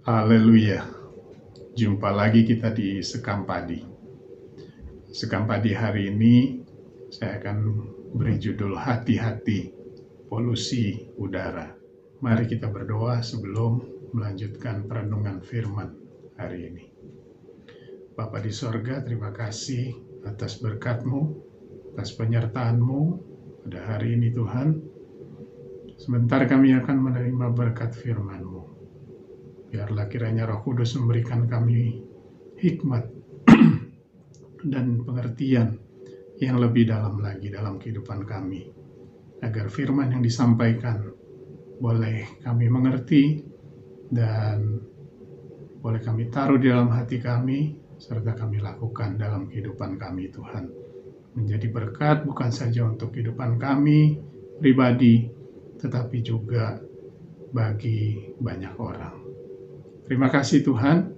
Haleluya. Jumpa lagi kita di Sekam Padi. Sekam Padi hari ini saya akan beri judul hati-hati polusi udara. Mari kita berdoa sebelum melanjutkan perenungan firman hari ini. Bapa di sorga, terima kasih atas berkat-Mu, atas penyertaan-Mu pada hari ini Tuhan. Sebentar kami akan menerima berkat firman-Mu. Biarlah kiranya Roh Kudus memberikan kami hikmat dan pengertian yang lebih dalam lagi dalam kehidupan kami, agar firman yang disampaikan boleh kami mengerti dan boleh kami taruh di dalam hati kami, serta kami lakukan dalam kehidupan kami Tuhan. Menjadi berkat bukan saja untuk kehidupan kami pribadi, tetapi juga bagi banyak orang. Terima kasih Tuhan,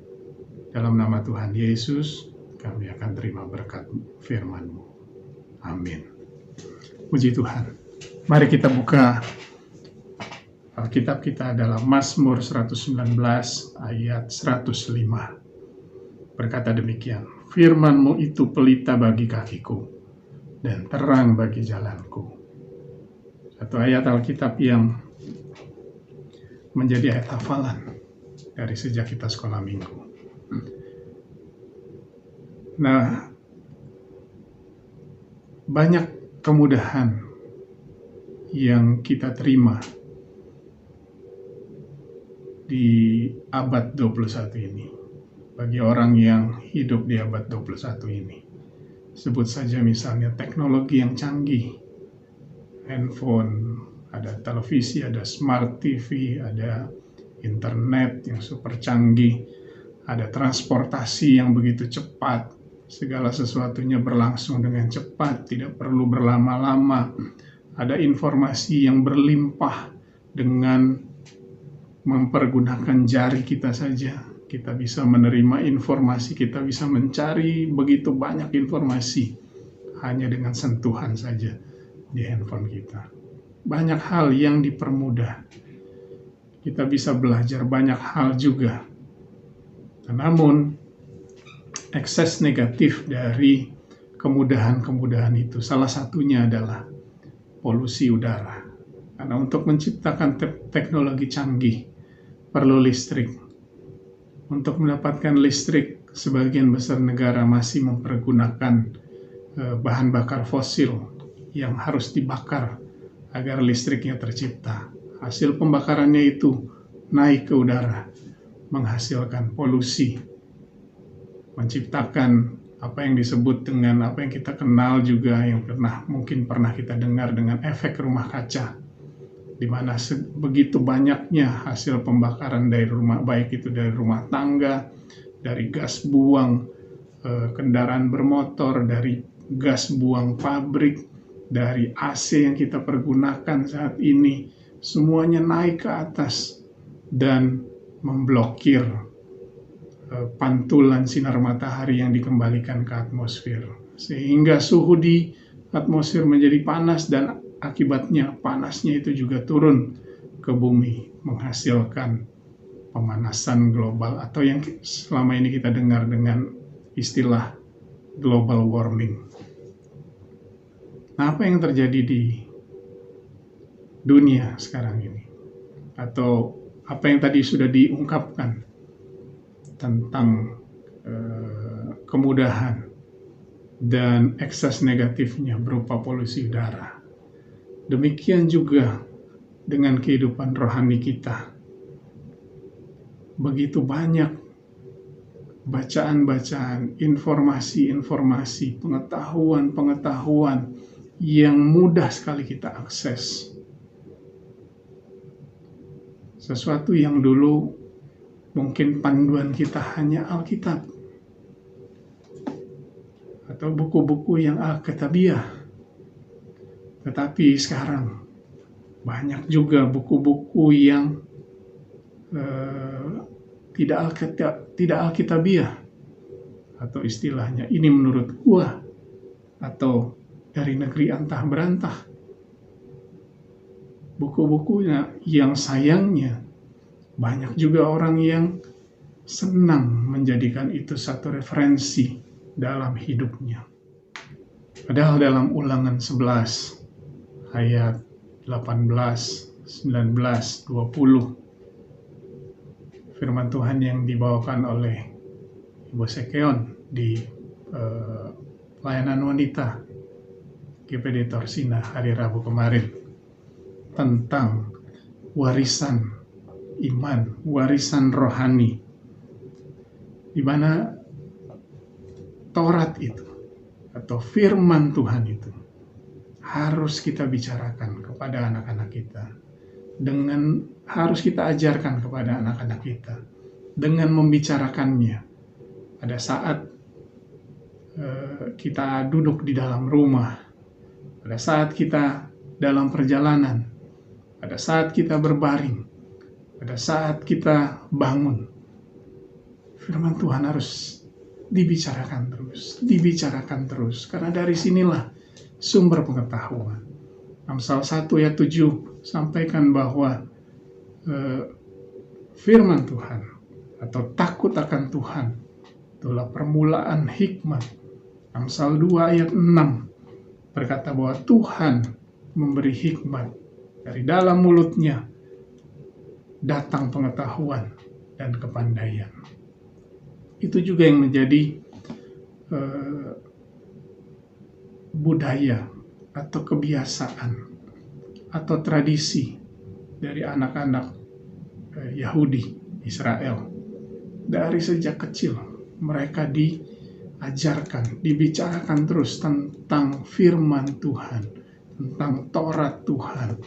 dalam nama Tuhan Yesus kami akan terima berkat firman-Mu. Amin. Puji Tuhan. Mari kita buka Alkitab kita dalam Mazmur 119 ayat 105. Berkata demikian, firman-Mu itu pelita bagi kakiku dan terang bagi jalanku. Satu ayat Alkitab yang menjadi ayat hafalan dari sejak kita sekolah minggu. Nah, banyak kemudahan yang kita terima di abad 21 ini. Bagi orang yang hidup di abad 21 ini. Sebut saja misalnya teknologi yang canggih. Handphone, ada televisi, ada smart TV, ada internet yang super canggih, ada transportasi yang begitu cepat, segala sesuatunya berlangsung dengan cepat, tidak perlu berlama-lama, ada informasi yang berlimpah dengan mempergunakan jari kita saja. Kita bisa menerima informasi, kita bisa mencari begitu banyak informasi hanya dengan sentuhan saja di handphone kita. Banyak hal yang dipermudah. Kita bisa belajar banyak hal juga. Namun, ekses negatif dari kemudahan-kemudahan itu salah satunya adalah polusi udara. Karena untuk menciptakan teknologi canggih perlu listrik. Untuk mendapatkan listrik, sebagian besar negara masih mempergunakan bahan bakar fosil yang harus dibakar agar listriknya tercipta. Hasil pembakarannya itu naik ke udara, menghasilkan polusi, menciptakan apa yang disebut dengan apa yang kita kenal juga, yang mungkin pernah kita dengar dengan efek rumah kaca, di mana begitu banyaknya hasil pembakaran dari rumah, baik itu dari rumah tangga, dari gas buang kendaraan bermotor, dari gas buang pabrik, dari AC yang kita pergunakan saat ini, semuanya naik ke atas dan memblokir pantulan sinar matahari yang dikembalikan ke atmosfer, sehingga suhu di atmosfer menjadi panas dan akibatnya panasnya itu juga turun ke bumi, menghasilkan pemanasan global atau yang selama ini kita dengar dengan istilah global warming. Nah, apa yang terjadi di dunia sekarang ini? Atau apa yang tadi sudah diungkapkan tentang kemudahan dan ekses negatifnya berupa polusi udara. Demikian juga dengan kehidupan rohani kita. Begitu banyak bacaan-bacaan, informasi-informasi, pengetahuan-pengetahuan yang mudah sekali kita akses. Sesuatu yang dulu mungkin panduan kita hanya Alkitab atau buku-buku yang Alkitabiah. Tetapi sekarang banyak juga buku-buku yang tidak Alkitabiah, atau istilahnya ini menurut gua, atau dari negeri antah berantah. Buku-bukunya yang sayangnya banyak juga orang yang senang menjadikan itu satu referensi dalam hidupnya. Padahal dalam Ulangan 11 ayat 18, 19, 20 firman Tuhan yang dibawakan oleh Ibu Sekeon di pelayanan wanita GPD Torsina hari Rabu kemarin tentang warisan iman, warisan rohani, di mana Taurat itu atau firman Tuhan itu harus kita bicarakan kepada anak-anak kita, harus kita ajarkan kepada anak-anak kita dengan membicarakannya pada saat kita duduk di dalam rumah, pada saat kita dalam perjalanan, pada saat kita berbaring, pada saat kita bangun. Firman Tuhan harus dibicarakan terus, karena dari sinilah sumber pengetahuan. Amsal 1 ayat 7 sampaikan bahwa firman Tuhan atau takut akan Tuhan itulah permulaan hikmat. Amsal 2 ayat 6 berkata bahwa Tuhan memberi hikmat, dari dalam mulutnya datang pengetahuan dan kepandaian. Itu juga yang menjadi budaya atau kebiasaan atau tradisi dari anak-anak Yahudi Israel. Dari sejak kecil mereka diajarkan, dibicarakan terus tentang firman Tuhan, tentang Taurat Tuhan,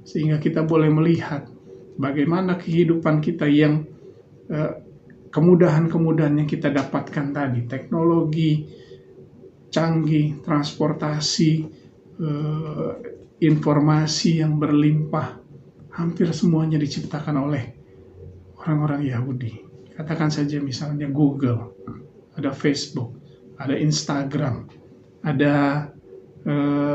sehingga kita boleh melihat bagaimana kehidupan kita yang kemudahan-kemudahan yang kita dapatkan tadi, teknologi canggih, transportasi, informasi yang berlimpah, hampir semuanya diciptakan oleh orang-orang Yahudi. Katakan saja misalnya Google, ada Facebook, ada Instagram, ada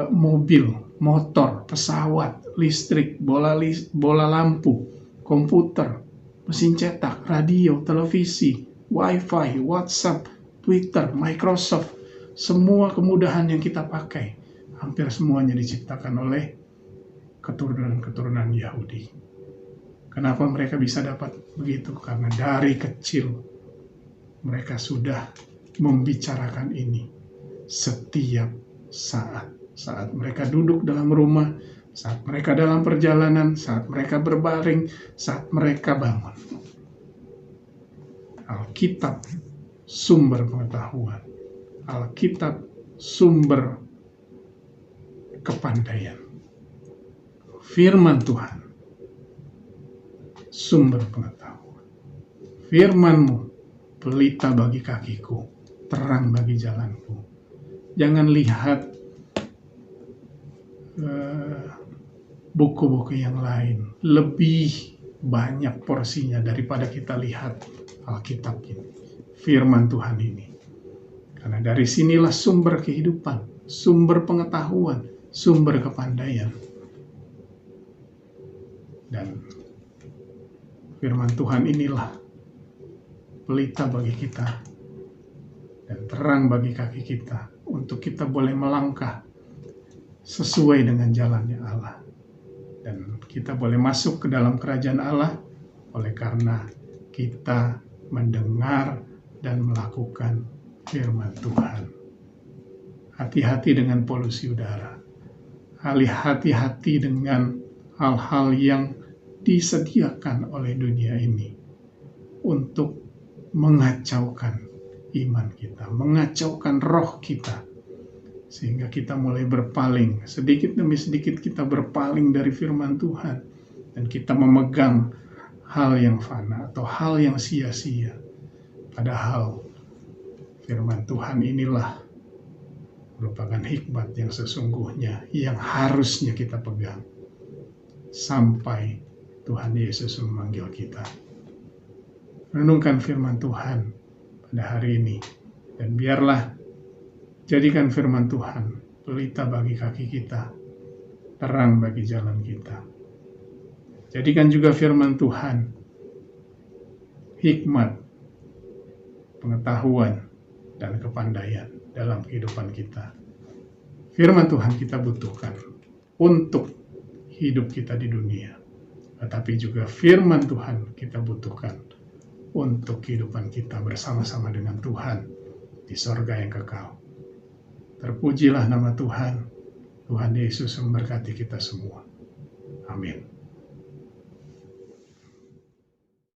mobil, motor, pesawat, listrik, bola lampu, komputer, mesin cetak, radio, televisi, wifi, WhatsApp, Twitter, Microsoft, semua kemudahan yang kita pakai, hampir semuanya diciptakan oleh keturunan-keturunan Yahudi. Kenapa mereka bisa dapat begitu? Karena dari kecil mereka sudah membicarakan ini setiap saat mereka duduk dalam rumah, saat mereka dalam perjalanan, saat mereka berbaring, saat mereka bangun. Alkitab sumber pengetahuan, Alkitab sumber kepandaian, firman Tuhan sumber pengetahuan. Firman-Mu pelita bagi kakiku, terang bagi jalanku. Jangan lihat buku-buku yang lain, lebih banyak porsinya daripada kita lihat Alkitab ini, firman Tuhan ini. Karena dari sinilah sumber kehidupan, sumber pengetahuan, sumber kepandaian. Dan firman Tuhan inilah pelita bagi kita dan terang bagi kaki kita, untuk kita boleh melangkah sesuai dengan jalannya Allah. Dan kita boleh masuk ke dalam kerajaan Allah oleh karena kita mendengar dan melakukan firman Tuhan. Hati-hati dengan polusi udara. Hati-hati dengan hal-hal yang disediakan oleh dunia ini untuk mengacaukan iman kita, mengacaukan roh kita, sehingga kita mulai berpaling, sedikit demi sedikit kita berpaling dari firman Tuhan, dan kita memegang hal yang fana atau hal yang sia-sia. Padahal firman Tuhan inilah merupakan hikmat yang sesungguhnya yang harusnya kita pegang sampai Tuhan Yesus memanggil kita. Renungkan firman Tuhan pada hari ini, dan biarlah jadikan firman Tuhan pelita bagi kaki kita, terang bagi jalan kita. Jadikan juga firman Tuhan hikmat pengetahuan, dan kepandaian dalam kehidupan kita. Firman Tuhan kita butuhkan untuk hidup kita di dunia, tetapi juga firman Tuhan kita butuhkan untuk kehidupan kita bersama-sama dengan Tuhan di sorga yang kekal. Terpujilah nama Tuhan. Tuhan Yesus memberkati kita semua. Amin.